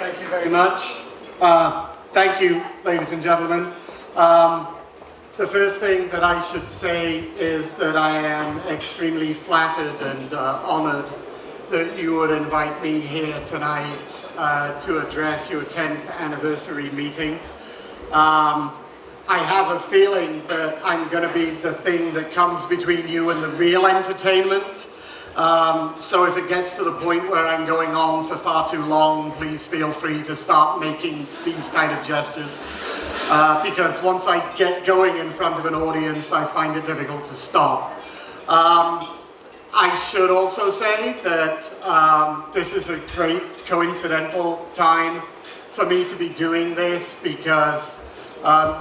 Thank you very much. Thank you, ladies and gentlemen. The first thing that I should say is that I am extremely flattered and honored that you would invite me here tonight to address your 10th anniversary meeting. I have a feeling that I'm going to be the thing that comes between you and the real entertainment. So if it gets to the point where I'm going on for far too long, please feel free to start making these kind of gestures. Because once I get going in front of an audience, I find it difficult to stop. I should also say that this is a great coincidental time for me to be doing this because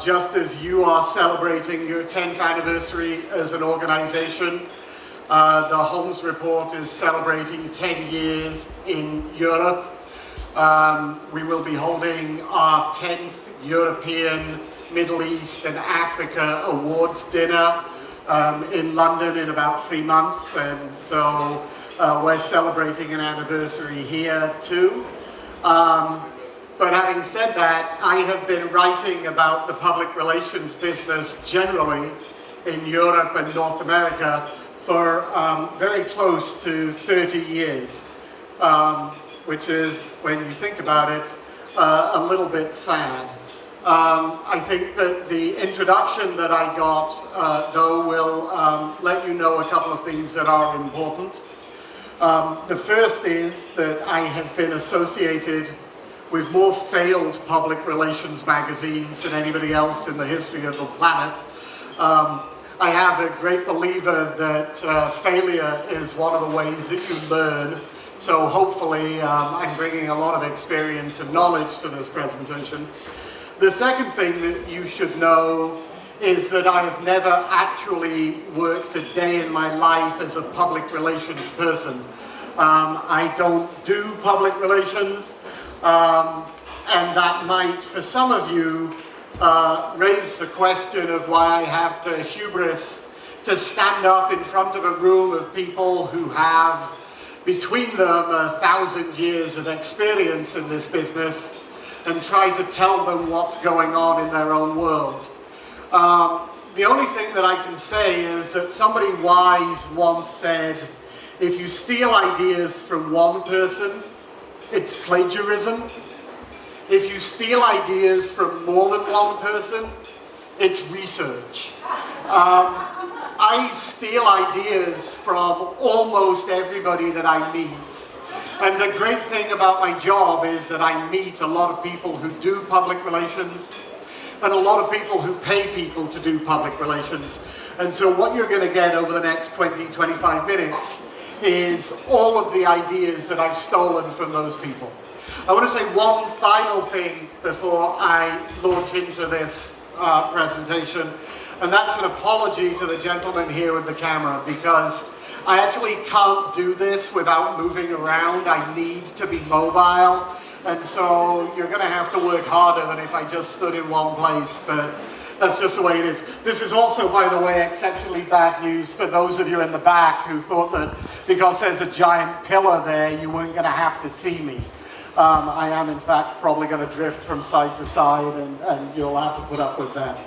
just as you are celebrating your 10th anniversary as an organization, the Holmes Report is celebrating 10 years in Europe. We will be holding our 10th European, Middle East and Africa Awards dinner in London in about 3 months, and so we're celebrating an anniversary here too. But having said that, I have been writing about the public relations business generally in Europe and North America for very close to 30 years, which is, when you think about it, a little bit sad. I think that the introduction that I got, though, will let you know a couple of things that are important. The first is that I have been associated with more failed public relations magazines than anybody else in the history of the planet. I have a great believer that failure is one of the ways that you learn. So hopefully I'm bringing a lot of experience and knowledge to this presentation. The second thing that you should know is that I have never actually worked a day in my life as a public relations person. I don't do public relations, and that might, for some of you, raise the question of why I have the hubris to stand up in front of a room of people who have between them 1,000 years of experience in this business and try to tell them what's going on in their own world. The only thing that I can say is that somebody wise once said, if you steal ideas from one person, it's plagiarism. If you steal ideas from more than one person, it's research. I steal ideas from almost everybody that I meet. And the great thing about my job is that I meet a lot of people who do public relations and a lot of people who pay people to do public relations. And so what you're going to get over the next 20-25 minutes is all of the ideas that I've stolen from those people. I want to say one final thing before I launch into this presentation, and that's an apology to the gentleman here with the camera, because I actually can't do this without moving around. I need to be mobile, and so you're going to have to work harder than if I just stood in one place, but that's just the way it is. This is also, by the way, exceptionally bad news for those of you in the back who thought that because there's a giant pillar there, you weren't going to have to see me. I am, in fact, probably going to drift from side to side, and you'll have to put up with that.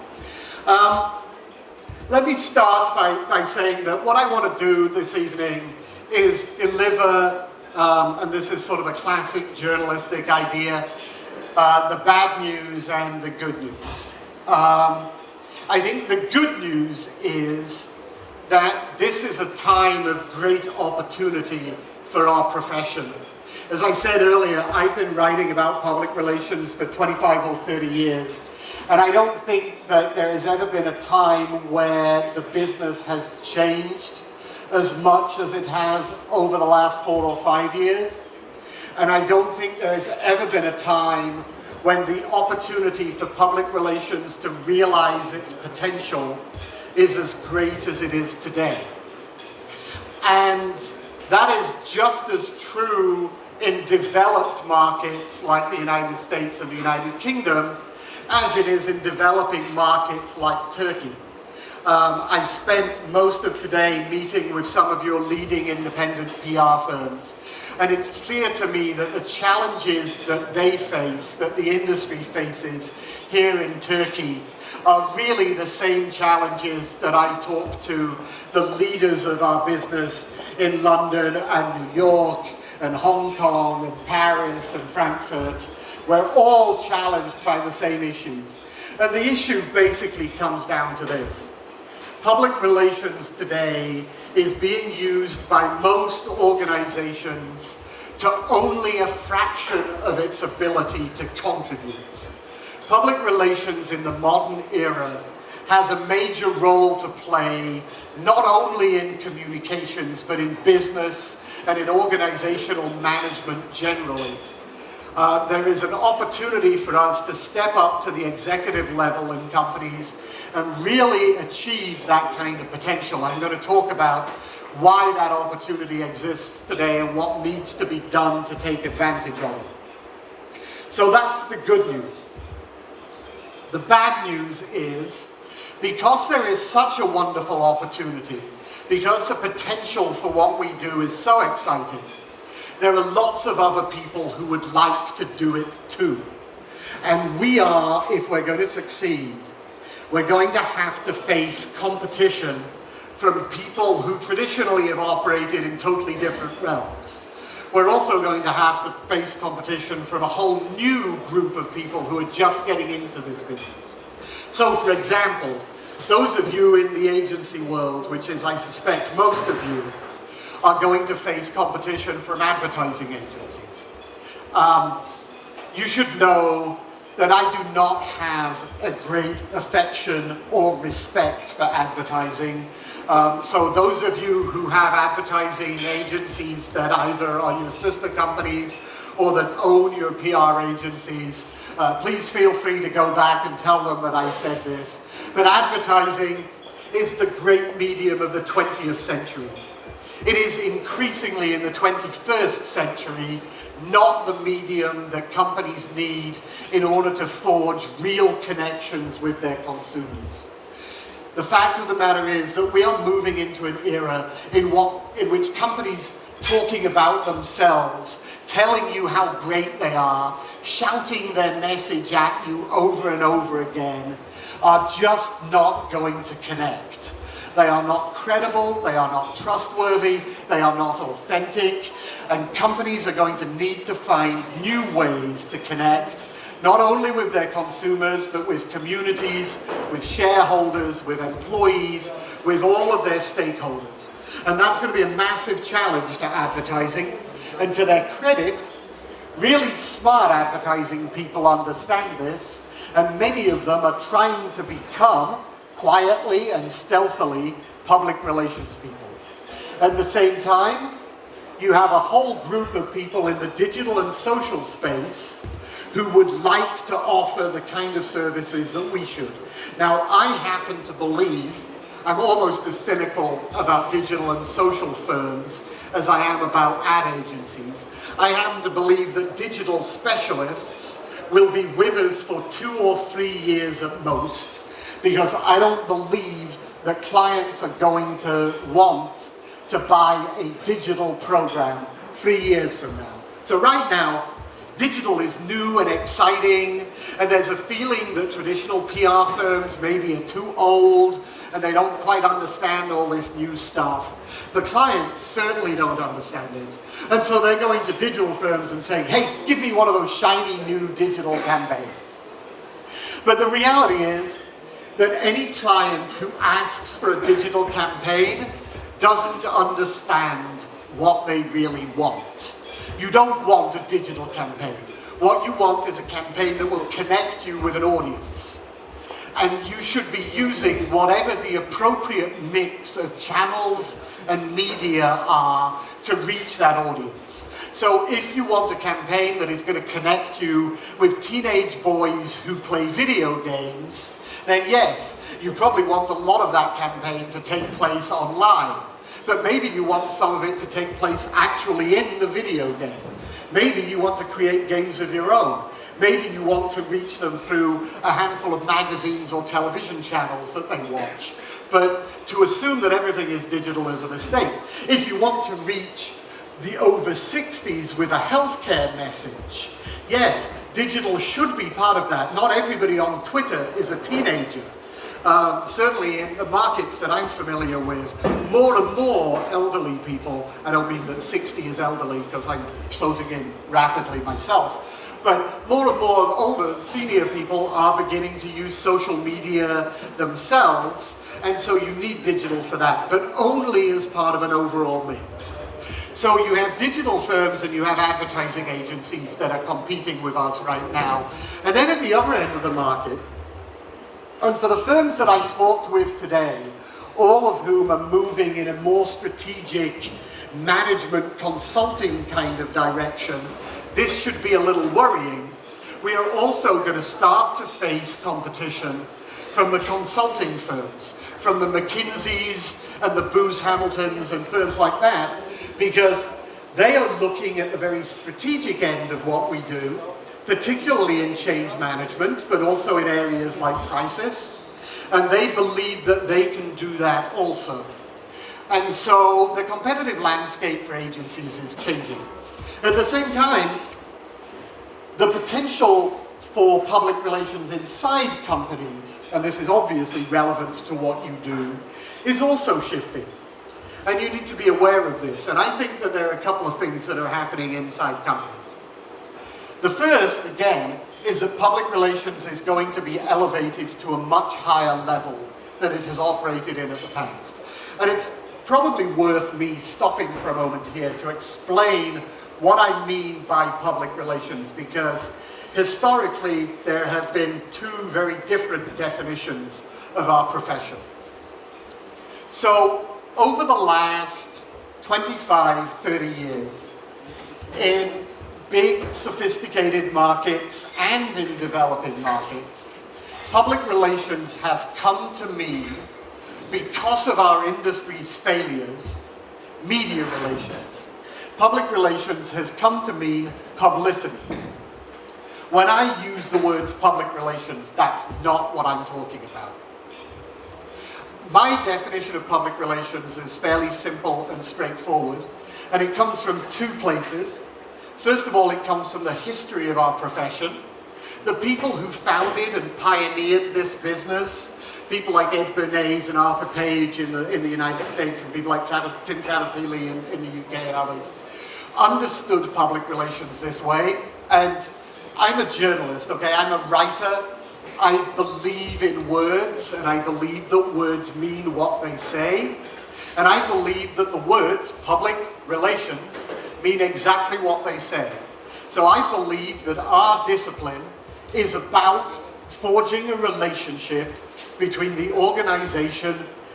Let me start by saying that what I want to do this evening is deliver, and this is sort of a classic journalistic idea, the bad news and the good news. I think the good news is that this is a time of great opportunity for our profession. As I said earlier, I've been writing about public relations for 25 or 30 years, and I don't think that there has ever been a time where the business has changed as much as it has over the last 4 or 5 years. And I don't think there has ever been a time when the opportunity for public relations to realize its potential is as great as it is today. And that is just as true in developed markets like the United States and the United Kingdom as it is in developing markets like Turkey. I spent most of today meeting with some of your leading independent PR firms. And it's clear to me that the challenges that they face, that the industry faces here in Turkey, are really the same challenges that I talk to the leaders of our business in London and New York and Hong Kong and Paris and Frankfurt. We're all challenged by the same issues. And the issue basically comes down to this. Public relations today is being used by most organizations to only a fraction of its ability to contribute. Public relations in the modern era has a major role to play, not only in communications, but in business and in organizational management generally. There is an opportunity for us to step up to the executive level in companies and really achieve that kind of potential. I'm going to talk about why that opportunity exists today and what needs to be done to take advantage of it. So that's the good news. The bad news is, because there is such a wonderful opportunity, because the potential for what we do is so exciting, there are lots of other people who would like to do it too. And we are, if we're going to succeed, we're going to have to face competition from people who traditionally have operated in totally different realms. We're also going to have to face competition from a whole new group of people who are just getting into this business. So, for example, those of you in the agency world, which is, I suspect, most of you, are going to face competition from advertising agencies. You should know that I do not have a great affection or respect for advertising. So those of you who have advertising agencies that either are your sister companies or that own your PR agencies, please feel free to go back and tell them that I said this. But advertising is the great medium of the 20th century. It is increasingly in the 21st century not the medium that companies need in order to forge real connections with their consumers. The fact of the matter is that we are moving into an era in which companies talking about themselves, telling you how great they are, shouting their message at you over and over again, are just not going to connect. They are not credible, they are not trustworthy, they are not authentic, and companies are going to need to find new ways to connect, not only with their consumers, but with communities, with shareholders, with employees, with all of their stakeholders. And that's going to be a massive challenge to advertising, and to their credit, really smart advertising people understand this, and many of them are trying to become quietly and stealthily public relations people. At the same time, you have a whole group of people in the digital and social space who would like to offer the kind of services that we should. Now, I happen to believe, I'm almost as cynical about digital and social firms as I am about ad agencies. I happen to believe that digital specialists will be with us for 2 or 3 years at most, because I don't believe that clients are going to want to buy a digital program 3 years from now. So right now, digital is new and exciting, and there's a feeling that traditional PR firms maybe are too old and they don't quite understand all this new stuff. The clients certainly don't understand it. And so they're going to digital firms and saying, hey, give me one of those shiny new digital campaigns. But the reality is that any client who asks for a digital campaign doesn't understand what they really want. You don't want a digital campaign. What you want is a campaign that will connect you with an audience. And you should be using whatever the appropriate mix of channels and media are to reach that audience. So if you want a campaign that is going to connect you with teenage boys who play video games, then yes, you probably want a lot of that campaign to take place online. But maybe you want some of it to take place actually in the video game. Maybe you want to create games of your own. Maybe you want to reach them through a handful of magazines or television channels that they watch. But to assume that everything is digital is a mistake. If you want to reach the over 60s with a healthcare message, yes, digital should be part of that. Not everybody on Twitter is a teenager. Certainly in the markets that I'm familiar with, more and more elderly people, I don't mean that 60 is elderly because I'm closing in rapidly myself, but more and more of older, senior people are beginning to use social media themselves, and so you need digital for that, but only as part of an overall mix. So you have digital firms and you have advertising agencies that are competing with us right now. And then at the other end of the market, and for the firms that I talked with today, all of whom are moving in a more strategic management consulting kind of direction, this should be a little worrying. We are also going to start to face competition from the consulting firms, from the McKinseys and the Booz Hamiltons and firms like that, because they are looking at the very strategic end of what we do, particularly in change management, but also in areas like crisis, and they believe that they can do that also. And so the competitive landscape for agencies is changing. At the same time, the potential for public relations inside companies, and this is obviously relevant to what you do, is also shifting. And you need to be aware of this. And I think that there are a couple of things that are happening inside companies. The first, again, is that public relations is going to be elevated to a much higher level than it has operated in the past. And it's probably worth me stopping for a moment here to explain what I mean by public relations, because historically there have been two very different definitions of our profession. So over the last 25, 30 years, in big sophisticated markets and in developing markets, public relations has come to mean, because of our industry's failures, media relations. Public relations has come to mean publicity. When I use the words public relations, that's not what I'm talking about. My definition of public relations is fairly simple and straightforward, and it comes from two places. First of all, it comes from the history of our profession. The people who founded and pioneered this business, people like Ed Bernays and Arthur Page in the United States, and people like Tim Travis-Healy in the UK and others, understood public relations this way. And I'm a journalist, okay? I'm a writer. I believe in words, and I believe that words mean what they say. And I believe that the words, public relations, mean exactly what they say. So I believe that our discipline is about forging a relationship between the organization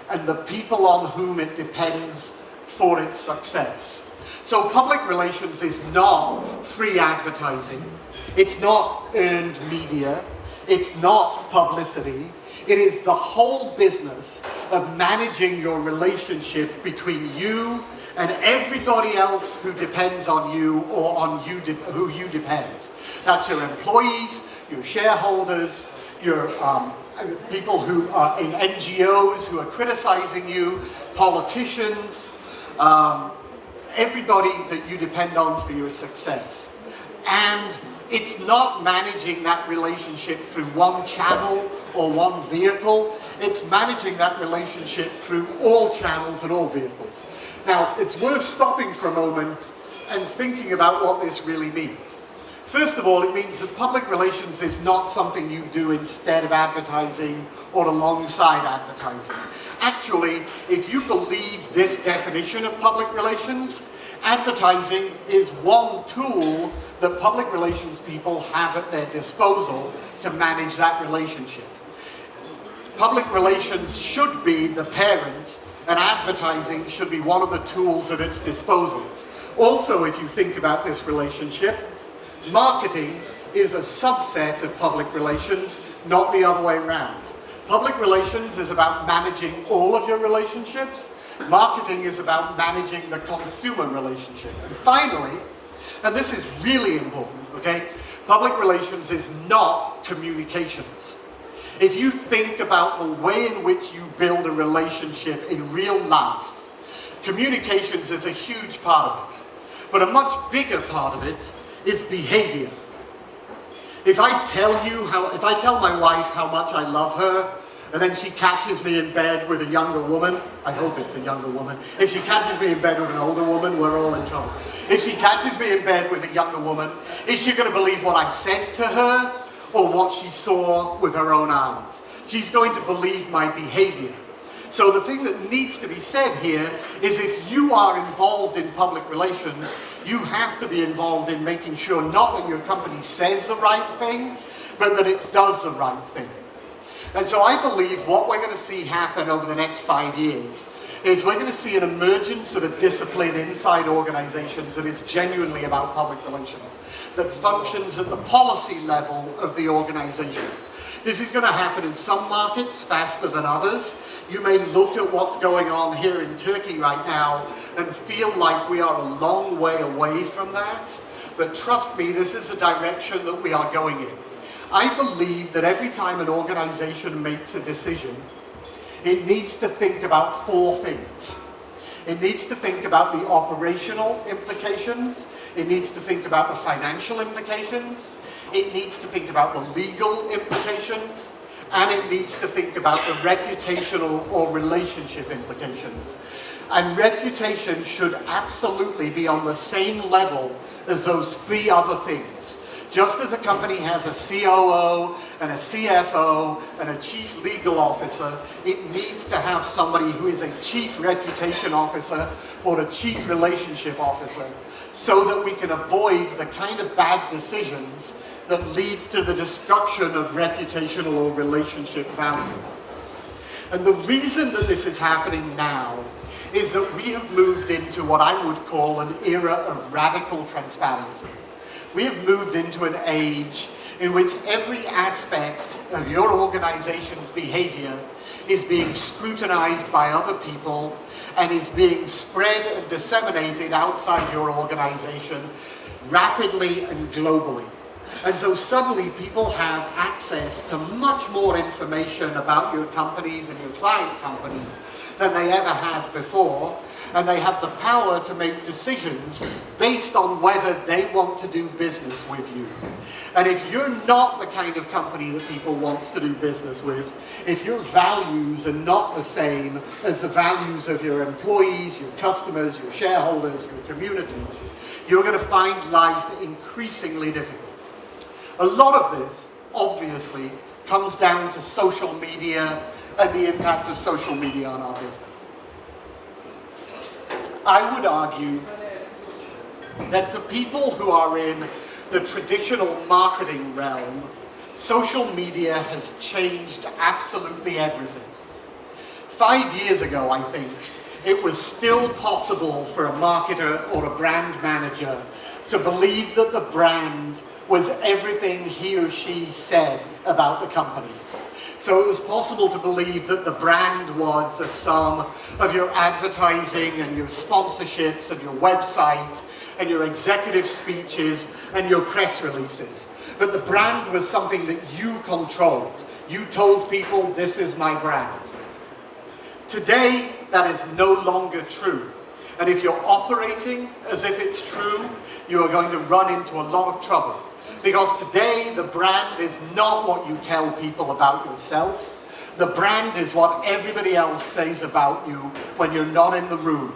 and the people on whom it depends for its success. So public relations is not free advertising. It's not earned media. It's not publicity. It is the whole business of managing your relationship between you and everybody else who depends on you or on you who you depend. That's your employees, your shareholders, your people who are in NGOs who are criticizing you, politicians, everybody that you depend on for your success. And it's not managing that relationship through one channel or one vehicle. It's managing that relationship through all channels and all vehicles. Now, it's worth stopping for a moment and thinking about what this really means. First of all, it means that public relations is not something you do instead of advertising or alongside advertising. Actually, if you believe this definition of public relations, advertising is one tool that public relations people have at their disposal to manage that relationship. Public relations should be the parent, and advertising should be one of the tools at its disposal. Also, if you think about this relationship, marketing is a subset of public relations, not the other way around. Public relations is about managing all of your relationships. Marketing is about managing the consumer relationship. And finally, and this is really important, okay? Public relations is not communications. if you think about the way in which you build a relationship in real life, communications is a huge part of it. But a much bigger part of it is behavior. If I tell my wife how much I love her, and then she catches me in bed with a younger woman, I hope it's a younger woman. If she catches me in bed with an older woman, we're all in trouble. If she catches me in bed with a younger woman, is she going to believe what I said to her or what she saw with her own eyes? She's going to believe my behavior. So the thing that needs to be said here is if you are involved in public relations, you have to be involved in making sure not that your company says the right thing, but that it does the right thing. And so I believe what we're going to see happen over the next 5 years is we're going to see an emergence of a discipline inside organizations that is genuinely about public relations, that functions at the policy level of the organization. This is going to happen in some markets faster than others. You may look at what's going on here in Turkey right now and feel like we are a long way away from that. But trust me, this is the direction that we are going in. I believe that every time an organization makes a decision, it needs to think about 4 things. It needs to think about the operational implications. It needs to think about the financial implications. It needs to think about the legal implications. And it needs to think about the reputational or relationship implications. And reputation should absolutely be on the same level as those 3 other things. Just as a company has a COO and a CFO and a chief legal officer, it needs to have somebody who is a chief reputation officer or a chief relationship officer so that we can avoid the kind of bad decisions that lead to the destruction of reputational or relationship value. And the reason that this is happening now is that we have moved into what I would call an era of radical transparency. We have moved into an age in which every aspect of your organization's behavior is being scrutinized by other people and is being spread and disseminated outside your organization rapidly and globally. And so suddenly people have access to much more information about your companies and your client companies than they ever had before. And they have the power to make decisions based on whether they want to do business with you. And if you're not the kind of company that people want to do business with, if your values are not the same as the values of your employees, your customers, your shareholders, your communities, you're going to find life increasingly difficult. A lot of this, obviously, comes down to social media and the impact of social media on our business. I would argue that for people who are in the traditional marketing realm, social media has changed absolutely everything. 5 years ago, I think, it was still possible for a marketer or a brand manager to believe that the brand was everything he or she said about the company. So it was possible to believe that the brand was the sum of your advertising and your sponsorships and your website and your executive speeches and your press releases. But the brand was something that you controlled. You told people, this is my brand. Today, that is no longer true. And if you're operating as if it's true, you are going to run into a lot of trouble. Because today, the brand is not what you tell people about yourself. The brand is what everybody else says about you when you're not in the room.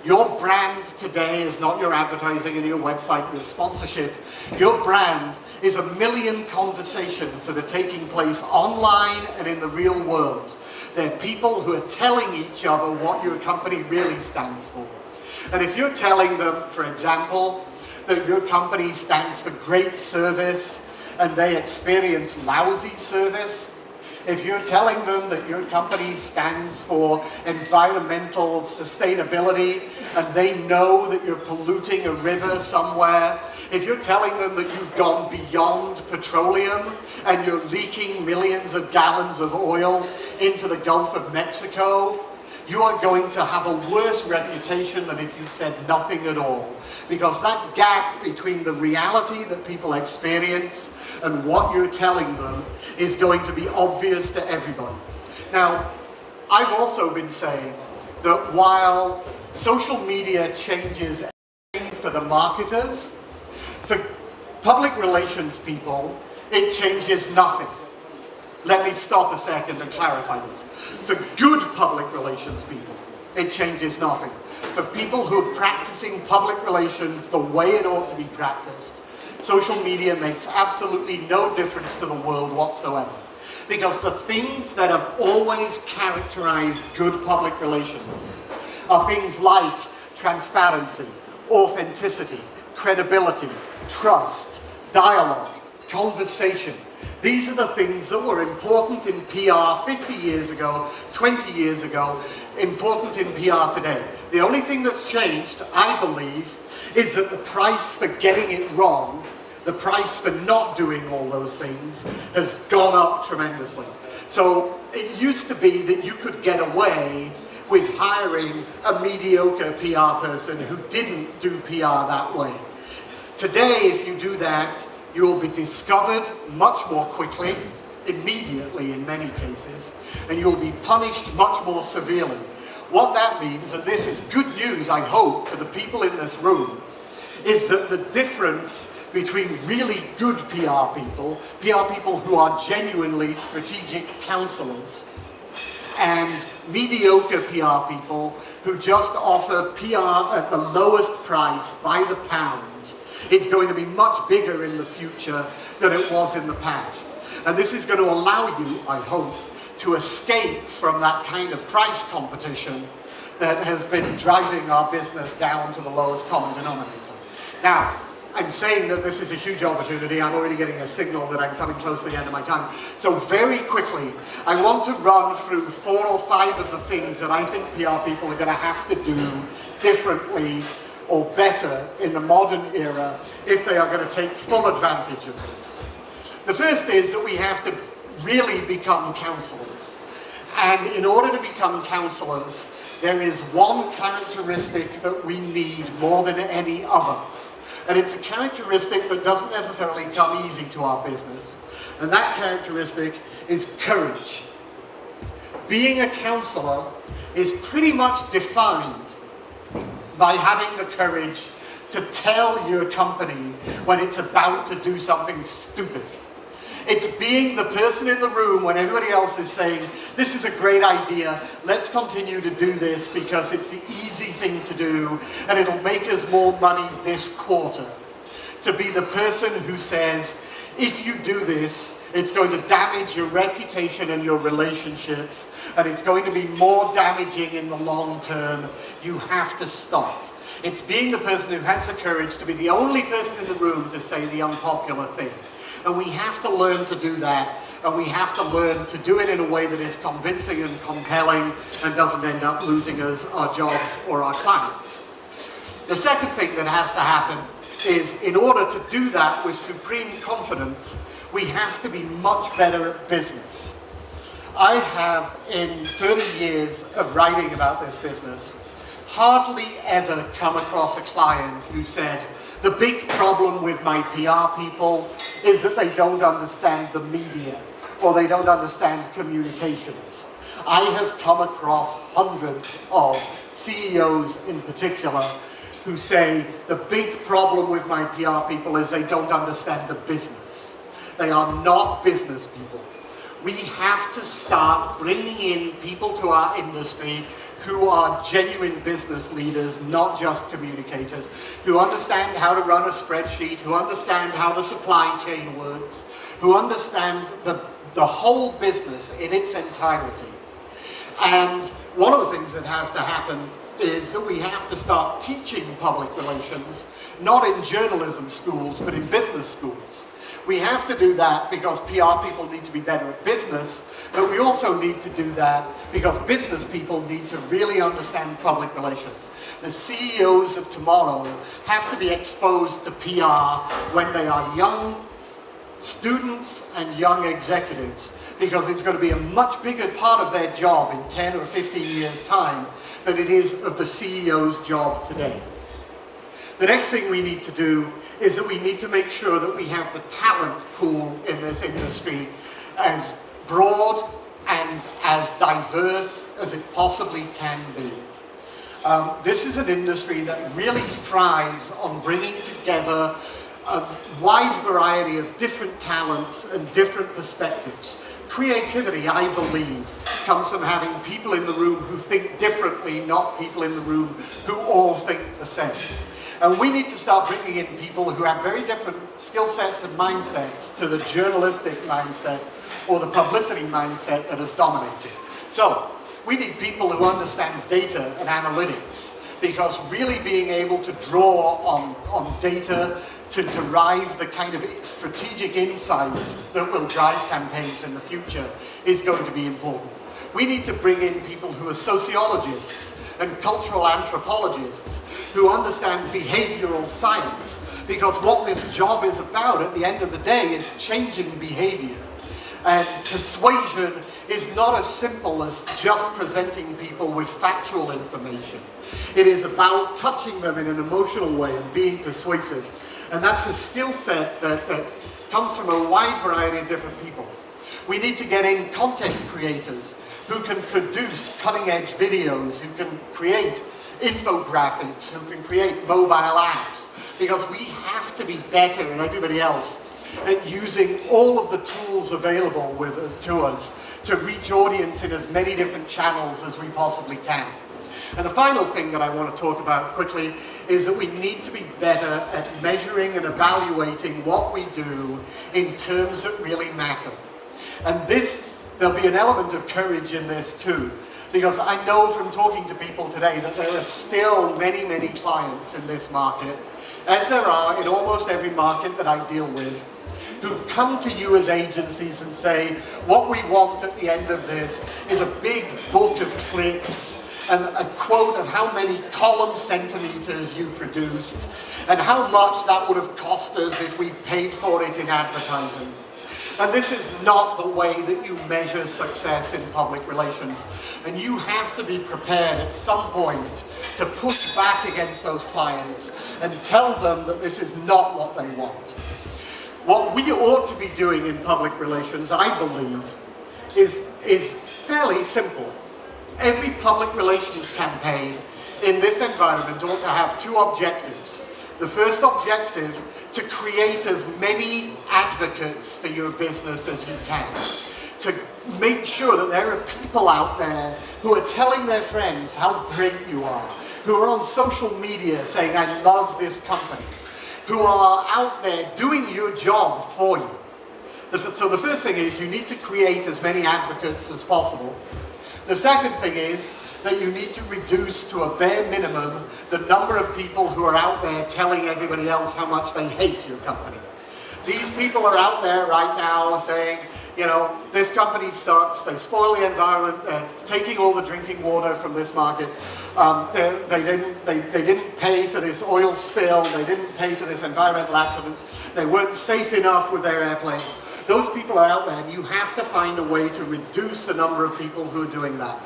Your brand today is not your advertising and your website, your sponsorship. Your brand is 1 million conversations that are taking place online and in the real world. They're people who are telling each other what your company really stands for. And if you're telling them, for example, that your company stands for great service and they experience lousy service, if you're telling them that your company stands for environmental sustainability and they know that you're polluting a river somewhere, if you're telling them that you've gone beyond petroleum and you're leaking millions of gallons of oil into the Gulf of Mexico, you are going to have a worse reputation than if you said nothing at all. Because that gap between the reality that people experience and what you're telling them is going to be obvious to everybody. Now, I've also been saying that while social media changes everything for the marketers, for public relations people, it changes nothing. Let me stop a second and clarify this. For good public relations people, it changes nothing. For people who are practicing public relations the way it ought to be practiced, social media makes absolutely no difference to the world whatsoever. Because the things that have always characterized good public relations are things like transparency, authenticity, credibility, trust, dialogue, conversation. These are the things that were important in PR 50 years ago, 20 years ago, important in PR today. The only thing that's changed, I believe, is that the price for getting it wrong, the price for not doing all those things, has gone up tremendously. So it used to be that you could get away with hiring a mediocre PR person who didn't do PR that way. Today, if you do that, you will be discovered much more quickly, immediately in many cases, and you will be punished much more severely. What that means, and this is good news, I hope, for the people in this room, is that the difference between really good PR people who are genuinely strategic counselors, and mediocre PR people who just offer PR at the lowest price by the pound, is going to be much bigger in the future than it was in the past. And this is going to allow you, I hope, to escape from that kind of price competition that has been driving our business down to the lowest common denominator. Now, I'm saying that this is a huge opportunity. I'm already getting a signal that I'm coming close to the end of my time. So very quickly, I want to run through 4 or 5 of the things that I think PR people are going to have to do differently or better in the modern era if they are going to take full advantage of this. The first is that we have to really become counselors. And in order to become counselors, there is one characteristic that we need more than any other. And it's a characteristic that doesn't necessarily come easy to our business. And that characteristic is courage. Being a counselor is pretty much defined by having the courage to tell your company when it's about to do something stupid. It's being the person in the room when everybody else is saying, this is a great idea, let's continue to do this because it's the easy thing to do and it'll make us more money this quarter. To be the person who says, if you do this, it's going to damage your reputation and your relationships, and it's going to be more damaging in the long term. You have to stop. It's being the person who has the courage to be the only person in the room to say the unpopular thing. And we have to learn to do that, and we have to learn to do it in a way that is convincing and compelling and doesn't end up losing us our jobs or our clients. The second thing that has to happen is, in order to do that with supreme confidence, we have to be much better at business. I have, in 30 years of writing about this business, hardly ever come across a client who said, the big problem with my PR people is that they don't understand the media or they don't understand communications. I have come across hundreds of CEOs in particular who say the big problem with my PR people is they don't understand the business. They are not business people. We have to start bringing in people to our industry who are genuine business leaders, not just communicators, who understand how to run a spreadsheet, who understand how the supply chain works, who understand the whole business in its entirety. And one of the things that has to happen is that we have to start teaching public relations, not in journalism schools, but in business schools. We have to do that because PR people need to be better at business, but we also need to do that because business people need to really understand public relations. The CEOs of tomorrow have to be exposed to PR when they are young students and young executives, because it's going to be a much bigger part of their job in 10 or 15 years' time than it is of the CEO's job today. The next thing we need to do is that we need to make sure that we have the talent pool in this industry as broad and as diverse as it possibly can be. This is an industry that really thrives on bringing together a wide variety of different talents and different perspectives. Creativity, I believe, comes from having people in the room who think differently, not people in the room who all think the same. And we need to start bringing in people who have very different skill sets and mindsets to the journalistic mindset or the publicity mindset that has dominated. So, we need people who understand data and analytics, because really being able to draw on data to derive the kind of strategic insights that will drive campaigns in the future is going to be important. We need to bring in people who are sociologists and cultural anthropologists who understand behavioral science, because what this job is about at the end of the day is changing behavior. And persuasion is not as simple as just presenting people with factual information. It is about touching them in an emotional way and being persuasive. And that's a skill set that comes from a wide variety of different people. We need to get in content creators who can produce cutting-edge videos, who can create infographics, who can create mobile apps, because we have to be better than everybody else at using all of the tools available to us to reach audience in as many different channels as we possibly can. And the final thing that I want to talk about quickly is that we need to be better at measuring and evaluating what we do in terms that really matter. And there'll be an element of courage in this too, because I know from talking to people today that there are still many, many clients in this market, as there are in almost every market that I deal with, who come to you as agencies and say, what we want at the end of this is a big book of clips and a quote of how many column centimeters you produced and how much that would have cost us if we paid for it in advertising. And this is not the way that you measure success in public relations. And you have to be prepared at some point to push back against those clients and tell them that this is not what they want. What we ought to be doing in public relations, I believe, is fairly simple. Every public relations campaign in this environment ought to have two objectives. The first objective, to create as many advocates for your business as you can. To make sure that there are people out there who are telling their friends how great you are, who are on social media saying, I love this company, who are out there doing your job for you. So the first thing is you need to create as many advocates as possible. The second thing is that you need to reduce to a bare minimum the number of people who are out there telling everybody else how much they hate your company. These people are out there right now saying, you know, this company sucks, they spoil the environment, they're taking all the drinking water from this market, they didn't pay for this oil spill, they didn't pay for this environmental accident, they weren't safe enough with their airplanes. Those people are out there, and you have to find a way to reduce the number of people who are doing that.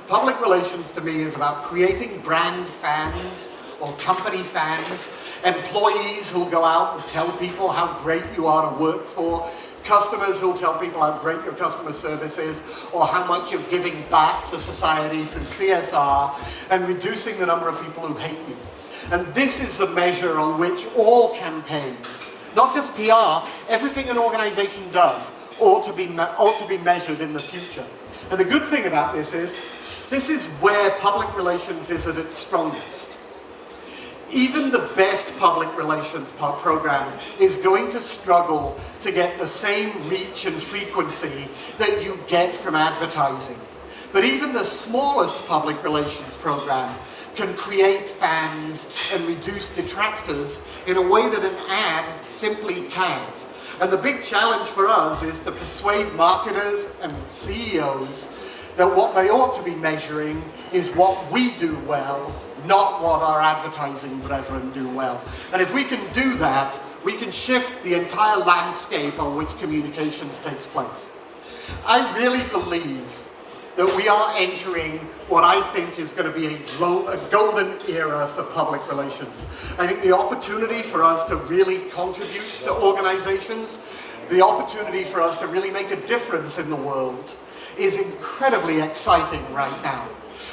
Public relations to me is about creating brand fans or company fans, employees who'll go out and tell people how great you are to work for, customers who'll tell people how great your customer service is, or how much you're giving back to society through CSR, and reducing the number of people who hate you. And this is the measure on which all campaigns, not just PR, everything an organization does ought to be measured in the future. And the good thing about this is where public relations is at its strongest. Even the best public relations program is going to struggle to get the same reach and frequency that you get from advertising. But even the smallest public relations program can create fans and reduce detractors in a way that an ad simply can't. And the big challenge for us is to persuade marketers and CEOs that what they ought to be measuring is what we do well, not what our advertising brethren do well. And if we can do that, we can shift the entire landscape on which communications takes place. I really believe that we are entering what I think is going to be a golden era for public relations. I think the opportunity for us to really contribute to organizations, the opportunity for us to really make a difference in the world is incredibly exciting right now.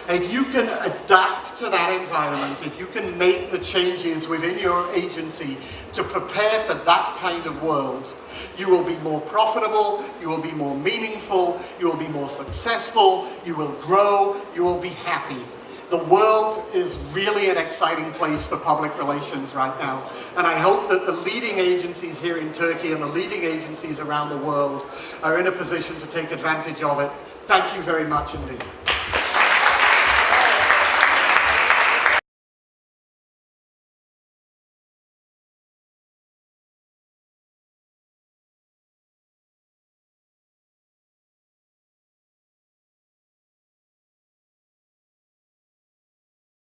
If you can adapt to that environment, if you can make the changes within your agency to prepare for that kind of world, you will be more profitable, you will be more meaningful, you will be more successful, you will grow, you will be happy. The world is really an exciting place for public relations right now. And I hope that the leading agencies here in Turkey and the leading agencies around the world are in a position to take advantage of it. Thank you very much indeed.